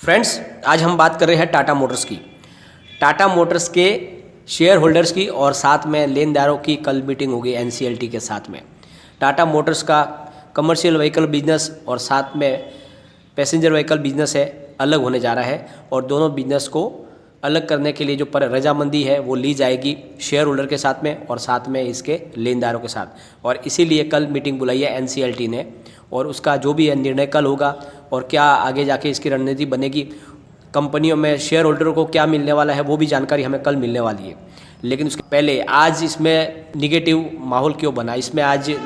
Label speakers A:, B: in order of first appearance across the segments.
A: Friends, आज हम बात कर रहे हैं टाटा मोटर्स की। टाटा मोटर्स के शेयर होल्डर्स की और साथ में लेनदारों की कल मीटिंग होगी एनसीएलटी के साथ में। टाटा मोटर्स का कमर्शियल व्हीकल बिजनेस और साथ में पैसेंजर व्हीकल बिजनेस है अलग होने जा रहा है और दोनों बिजनेस को अलग करने के लिए जो पर रजामंदी है वो ली जाएगी शेयर होल्डर के साथ में और साथ में इसके लेनदारों के साथ। और इसीलिए कल मीटिंग बुलाई है एनसीएलटी ने और उसका जो भी निर्णय कल होगा और क्या आगे जाके इसकी रणनीति बनेगी, कंपनियों में शेयर होल्डरों को क्या मिलने वाला है, वो भी जानकारी हमें कल मिलने वाली है। लेकिन उसके पहले आज इसमें निगेटिव माहौल क्यों बना, इसमें आज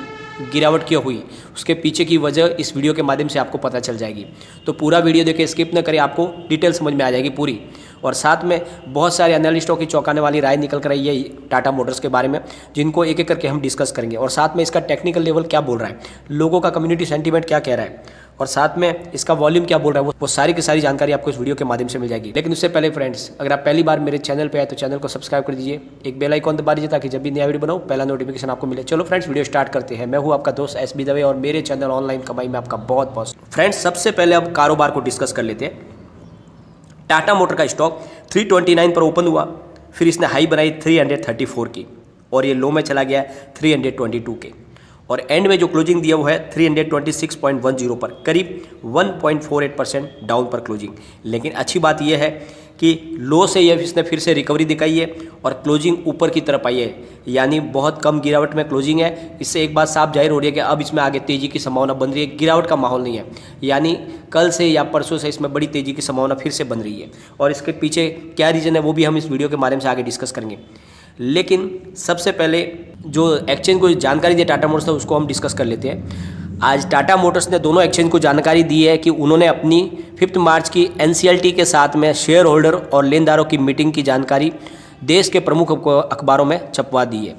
A: गिरावट क्यों हुई, उसके पीछे की वजह इस वीडियो के माध्यम से आपको पता चल जाएगी। तो पूरा वीडियो देखें, स्किप न करें, आपको डिटेल समझ में आ जाएगी पूरी। और साथ में बहुत सारे एनालिस्टों की चौंकाने वाली राय निकल कर रही है टाटा मोटर्स के बारे में, जिनको एक एक करके हम डिस्कस करेंगे। और साथ में इसका टेक्निकल लेवल क्या बोल रहा है, लोगों का कम्युनिटी सेंटीमेंट क्या कह रहा है और साथ में इसका वॉल्यूम क्या बोल रहा है, वो सारी की सारी जानकारी आपको इस वीडियो के माध्यम से मिल जाएगी। लेकिन उससे पहले फ्रेंड्स, अगर आप पहली बार मेरे चैनल पे आए तो चैनल को सब्सक्राइब कर दीजिए, एक बेल आइकॉन दबा दीजिए ताकि जब भी नया वीडियो बनाऊं पहला नोटिफिकेशन आपको मिले। चलो फ्रेंड्स, वीडियो स्टार्ट करते हैं। मैं हूं आपका दोस्त एसबी दवे और मेरे चैनल ऑनलाइन कमाई में आपका बहुत बहुत फ्रेंड्स। सबसे पहले अब कारोबार को डिस्कस कर लेते हैं। टाटा मोटर का स्टॉक 329 पर ओपन हुआ, फिर इसने हाई बनाई 334 की और ये लो में चला गया 322 के और एंड में जो क्लोजिंग दिया वो है 326.10 पर, करीब 1.48% डाउन पर क्लोजिंग। लेकिन अच्छी बात यह है कि लो से ये इसने फिर से रिकवरी दिखाई है और क्लोजिंग ऊपर की तरफ आई है, यानी बहुत कम गिरावट में क्लोजिंग है। इससे एक बात साफ जाहिर हो रही है कि अब इसमें आगे तेज़ी की संभावना बन रही है, गिरावट का माहौल नहीं है, यानी कल से या परसों से इसमें बड़ी तेज़ी की संभावना फिर से बन रही है। और इसके पीछे क्या रीज़न है वो भी हम इस वीडियो के माध्यम से आगे डिस्कस करेंगे। लेकिन सबसे पहले जो एक्सचेंज को जानकारी दी टाटा मोटर्स ने उसको हम डिस्कस कर लेते हैं। आज टाटा मोटर्स ने दोनों एक्सचेंज को जानकारी दी है कि उन्होंने अपनी 5 मार्च की एनसीएलटी के साथ में शेयर होल्डर और लेनदारों की मीटिंग की जानकारी देश के प्रमुख अखबारों में छपवा दी है।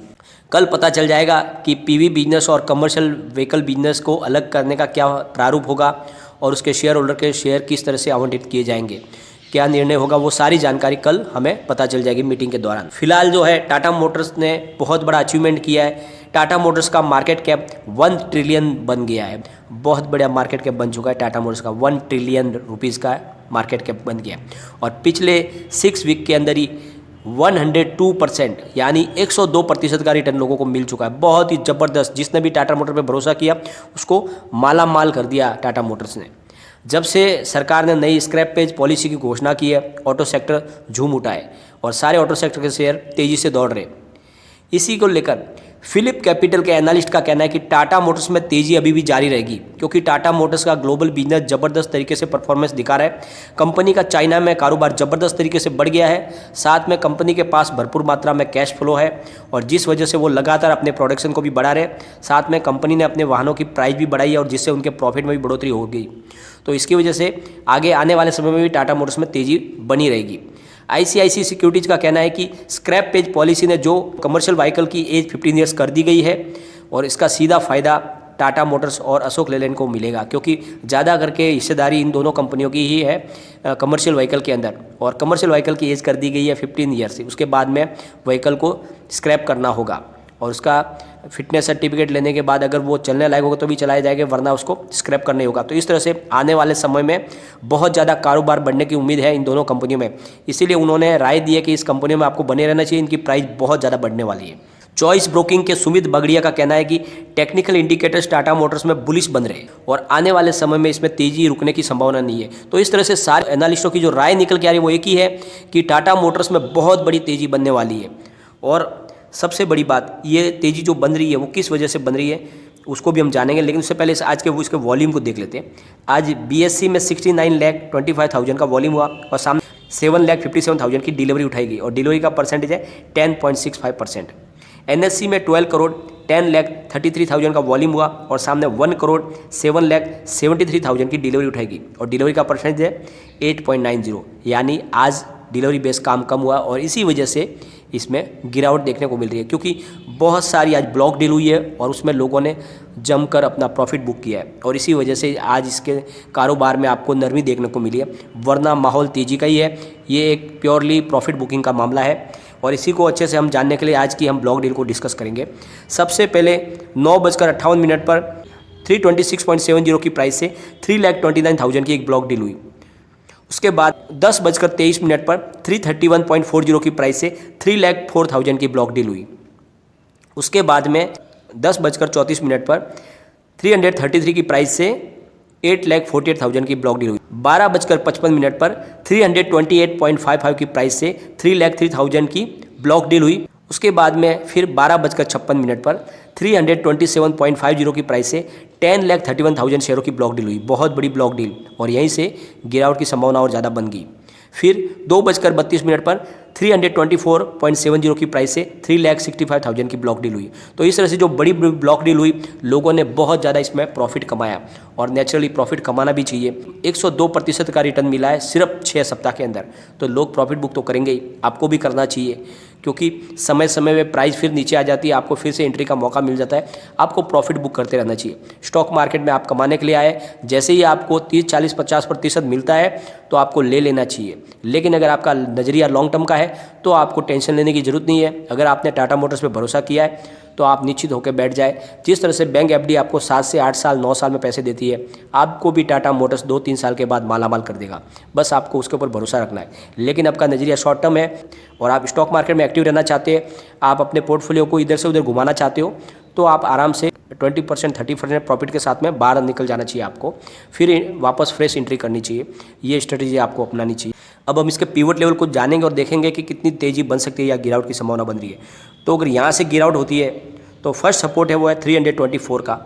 A: कल पता चल जाएगा कि पीवी बिजनेस और कमर्शियल व्हीकल बिजनेस को अलग करने का क्या प्रारूप होगा और उसके शेयर होल्डर के शेयर किस तरह से आवंटित किए जाएंगे, क्या निर्णय होगा, वो सारी जानकारी कल हमें पता चल जाएगी मीटिंग के दौरान। फिलहाल जो है टाटा मोटर्स ने बहुत बड़ा अचीवमेंट किया है। टाटा मोटर्स का मार्केट कैप 1 ट्रिलियन बन गया है, बहुत बड़ा मार्केट कैप बन चुका है टाटा मोटर्स का। 1 ट्रिलियन रुपीज़ का मार्केट कैप बन गया और पिछले 6 वीक के अंदर ही 102% यानी 102% का रिटर्न लोगों को मिल चुका है। बहुत ही ज़बरदस्त, जिसने भी टाटा मोटर पर भरोसा किया उसको माला माल कर दिया टाटा मोटर्स ने। जब से सरकार ने नई स्क्रैप पेज पॉलिसी की घोषणा की है, ऑटो सेक्टर झूम उठा है और सारे ऑटो सेक्टर के शेयर तेज़ी से दौड़ रहे। इसी को लेकर फिलिप कैपिटल के एनालिस्ट का कहना है कि टाटा मोटर्स में तेज़ी अभी भी जारी रहेगी, क्योंकि टाटा मोटर्स का ग्लोबल बिजनेस ज़बरदस्त तरीके से परफॉर्मेंस दिखा रहा है। कंपनी का चाइना में कारोबार ज़बरदस्त तरीके से बढ़ गया है, साथ में कंपनी के पास भरपूर मात्रा में कैश फ्लो है और जिस वजह से वो लगातार अपने प्रोडक्शन को भी बढ़ा रहे। साथ में कंपनी ने अपने वाहनों की प्राइस भी बढ़ाई है और जिससे उनके प्रॉफिट में भी बढ़ोतरी होगी। तो इसकी वजह से आगे आने वाले समय में भी टाटा मोटर्स में तेज़ी बनी रहेगी। आईसीआईसी सिक्योरिटीज़ का कहना है कि स्क्रैप पेज पॉलिसी ने जो कमर्शियल व्हीकल की एज 15 ईयर्स कर दी गई है और इसका सीधा फ़ायदा टाटा मोटर्स और अशोक लेलैंड को मिलेगा, क्योंकि ज़्यादा करके हिस्सेदारी इन दोनों कंपनियों की ही है कमर्शियल व्हीकल के अंदर। और कमर्शियल व्हीकल की एज कर दी गई है 15 ईयर्स से, उसके बाद में व्हीकल को स्क्रैप करना होगा और उसका फिटनेस सर्टिफिकेट लेने के बाद अगर वो चलने लायक होगा तो भी चलाया जाएगा, वरना उसको स्क्रैप करने होगा। तो इस तरह से आने वाले समय में बहुत ज़्यादा कारोबार बढ़ने की उम्मीद है इन दोनों कंपनियों में। इसीलिए उन्होंने राय दी है कि इस कंपनियों में आपको बने रहना चाहिए, इनकी प्राइस बहुत ज़्यादा बढ़ने वाली है। चॉइस ब्रोकिंग के सुमित बगड़िया का कहना है कि टेक्निकल इंडिकेटर्स टाटा मोटर्स में बुलिश बन रहे हैं और आने वाले समय में इसमें तेज़ी रुकने की संभावना नहीं है। तो इस तरह से सारे एनालिस्टों की जो राय निकल के आ रही है वो एक ही है कि टाटा मोटर्स में बहुत बड़ी तेज़ी बनने वाली है। और सबसे बड़ी बात, ये तेज़ी जो बन रही है वो किस वजह से बन रही है उसको भी हम जानेंगे। लेकिन उससे पहले आज के इसके वॉल्यूम को देख लेते हैं। आज बीएससी में 69,25,000 का वॉल्यूम हुआ और सामने 7,57,000 की डिलीवरी उठाई गई और डिलीवरी का परसेंटेज है 10.65%। एनएससी में 12,10,33,000 का वॉल्यूम हुआ और सामने 1,07,73,000 की डिलीवरी उठाई गई और डिलीवरी का परसेंटेज है 8.90, यानी आज डिलीवरी बेस काम कम हुआ और इसी वजह से इसमें गिरावट देखने को मिल रही है, क्योंकि बहुत सारी आज ब्लॉक डील हुई है और उसमें लोगों ने जमकर अपना प्रॉफिट बुक किया है और इसी वजह से आज इसके कारोबार में आपको नरमी देखने को मिली है, वरना माहौल तेज़ी का ही है। ये एक प्योरली प्रॉफिट बुकिंग का मामला है और इसी को अच्छे से हम जानने के लिए आज की हम ब्लॉक डील को डिस्कस करेंगे। सबसे पहले 9:58 पर 326.70 की प्राइस से 3,29,000 की एक ब्लॉक डील हुई। उसके बाद 10:23 पर 331.40 की प्राइस से 3,04,000 की ब्लॉक डील हुई। उसके बाद में 10:34 पर 333 की प्राइस से 8,48,000 की ब्लॉक डील हुई। 12:55 पर 328.55 की प्राइस से 3,03,000 की ब्लॉक डील हुई। उसके बाद में फिर 12:56 पर 327.50 की प्राइस से 10,31,000 शेयरों की ब्लॉक डील हुई। बहुत बड़ी ब्लॉक डील और यहीं से गिरावट की संभावना और ज़्यादा बन गई। फिर 2:32 पर 324.70 की प्राइस से 3,65,000 की ब्लॉक डील हुई। तो इस तरह से जो बड़ी ब्लॉक डील हुई, लोगों ने बहुत ज़्यादा इसमें प्रॉफिट कमाया और नेचुरली प्रॉफिट कमाना भी चाहिए। 102% का रिटर्न मिला है सिर्फ 6 सप्ताह के अंदर। तो लोग प्रॉफिट बुक तो करेंगे ही, आपको भी करना चाहिए, क्योंकि समय समय में प्राइस फिर नीचे आ जाती है, आपको फिर से एंट्री का मौका मिल जाता है। आपको प्रॉफिट बुक करते रहना चाहिए। स्टॉक मार्केट में आप कमाने के लिए आए, जैसे ही आपको 30, 40, 50% मिलता है तो आपको ले लेना चाहिए। लेकिन अगर आपका नज़रिया लॉन्ग टर्म का है तो आपको टेंशन लेने की ज़रूरत नहीं है। अगर आपने टाटा मोटर्स पे भरोसा किया है तो आप निश्चित होकर बैठ जाए। जिस तरह से बैंक एफडी आपको 7 से 8 साल, 9 साल में पैसे देती है, आपको भी टाटा मोटर्स 2-3 साल के बाद मालामाल कर देगा। बस आपको उसके ऊपर भरोसा रखना है। लेकिन आपका नज़रिया शॉर्ट टर्म है और आप स्टॉक मार्केट में एक्टिव रहना चाहते हैं, आप अपने पोर्टफोलियो को इधर से उधर घुमाना चाहते हो, तो आप आराम से 20%, 30% प्रॉफिट के साथ में बाहर निकल जाना चाहिए आपको। फिर वापस फ्रेश एंट्री करनी चाहिए। ये स्ट्रेटजी आपको अपनानी चाहिए। अब हम इसके पिवट लेवल को जानेंगे और देखेंगे कि कितनी तेज़ी बन सकती है या गिरावट की संभावना बन रही है। तो अगर यहाँ से गिरावट होती है तो फर्स्ट सपोर्ट है वो है 324 का।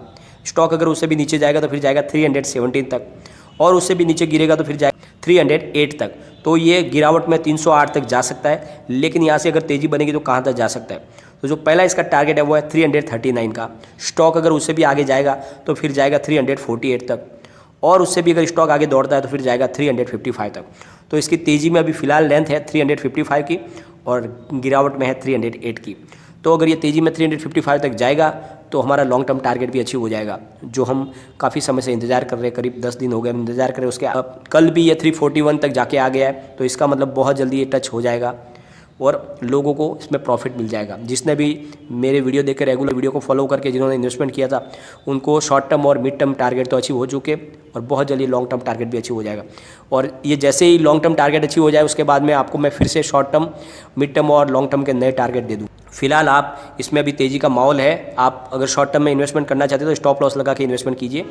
A: स्टॉक अगर उससे भी नीचे जाएगा तो फिर जाएगा 317 तक, और उससे भी नीचे गिरेगा तो फिर जाएगा 308 तक। तो ये गिरावट में 308 तक जा सकता है। लेकिन यहाँ से अगर तेज़ी बनेगी तो कहाँ तक जा सकता है? तो जो पहला इसका टारगेट है वो है 339 का। स्टॉक अगर उससे भी आगे जाएगा तो फिर जाएगा 348 तक, और उससे भी अगर स्टॉक आगे दौड़ता है तो फिर जाएगा 355 तक। तो इसकी तेज़ी में अभी फ़िलहाल लेंथ है 355 की और गिरावट में है 308 की। तो अगर ये तेज़ी में 355 तक जाएगा तो हमारा लॉन्ग टर्म टारगेट भी अचीव हो जाएगा, जो हम काफ़ी समय से इंतजार कर रहे हैं। करीब 10 दिन हो गए हम इंतजार कर रहे हैं उसके। अब कल भी ये 341 तक जाके आ गया है, तो इसका मतलब बहुत जल्दी ये टच हो जाएगा और लोगों को इसमें प्रॉफिट मिल जाएगा। जिसने भी मेरे वीडियो देख के रेगुलर वीडियो को फॉलो करके जिन्होंने इन्वेस्टमेंट किया था, उनको शॉर्ट टर्म और मिड टर्म टारगेट तो अचीव हो चुके और बहुत जल्दी लॉन्ग टर्म टारगेट भी अचीव हो जाएगा। और ये जैसे ही लॉन्ग टर्म टारगेट अचीव हो जाए उसके बाद में आपको मैं फिर से शॉर्ट टर्म, मिड टर्म और लॉन्ग टर्म के नए टारगेट दे दूँ। फिलहाल आप इसमें अभी तेज़ी का माहौल है। आप अगर शॉर्ट टर्म में इन्वेस्टमेंट करना चाहते हो तो स्टॉप लॉस लगा के इन्वेस्टमेंट कीजिए,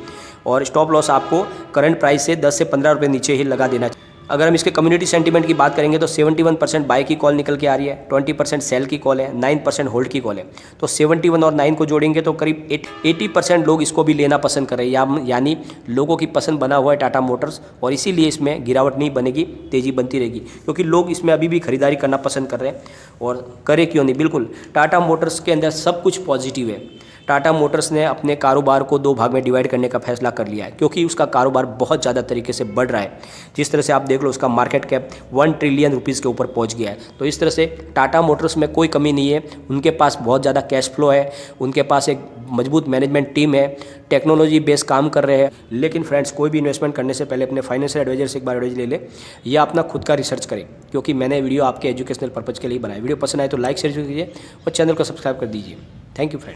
A: और स्टॉप लॉस आपको करंट प्राइस से 10 से 15 रुपये नीचे ही लगा देना चाहिए। अगर हम इसके कम्युनिटी सेंटीमेंट की बात करेंगे तो 71% बाय की कॉल निकल के आ रही है, 20% सेल की कॉल है, 9% होल्ड की कॉल है। तो 71 और 9 को जोड़ेंगे तो करीब 80% लोग इसको भी लेना पसंद कर रहे हैं, यानी लोगों की पसंद बना हुआ है टाटा मोटर्स। और इसीलिए इसमें गिरावट नहीं बनेगी, तेज़ी बनती रहेगी, क्योंकि लोग इसमें अभी भी खरीदारी करना पसंद कर रहे हैं। और करे क्यों नहीं, बिल्कुल टाटा मोटर्स के अंदर सब कुछ पॉजिटिव है। टाटा मोटर्स ने अपने कारोबार को 2 भाग में डिवाइड करने का फैसला कर लिया है, क्योंकि उसका कारोबार बहुत ज़्यादा तरीके से बढ़ रहा है। जिस तरह से आप देख लो, उसका मार्केट कैप 1 ट्रिलियन रुपीज़ के ऊपर पहुंच गया है। तो इस तरह से टाटा मोटर्स में कोई कमी नहीं है। उनके पास बहुत ज़्यादा कैश फ्लो है, उनके पास एक मजबूत मैनेजमेंट टीम है, टेक्नोलॉजी बेस काम कर रहे हैं। लेकिन फ्रेंड्स, कोई भी इन्वेस्टमेंट करने से पहले अपने फाइनेंशियल एडवाइजर से एक बार एडवाइस ले ले, या अपना खुद का रिसर्च करें, क्योंकि मैंने वीडियो आपके एजुकेशनल पर्पज़ के लिए बनाया। वीडियो पसंद आए तो लाइक शेयर कीजिए और चैनल को सब्सक्राइब कर दीजिए। Thank you friend.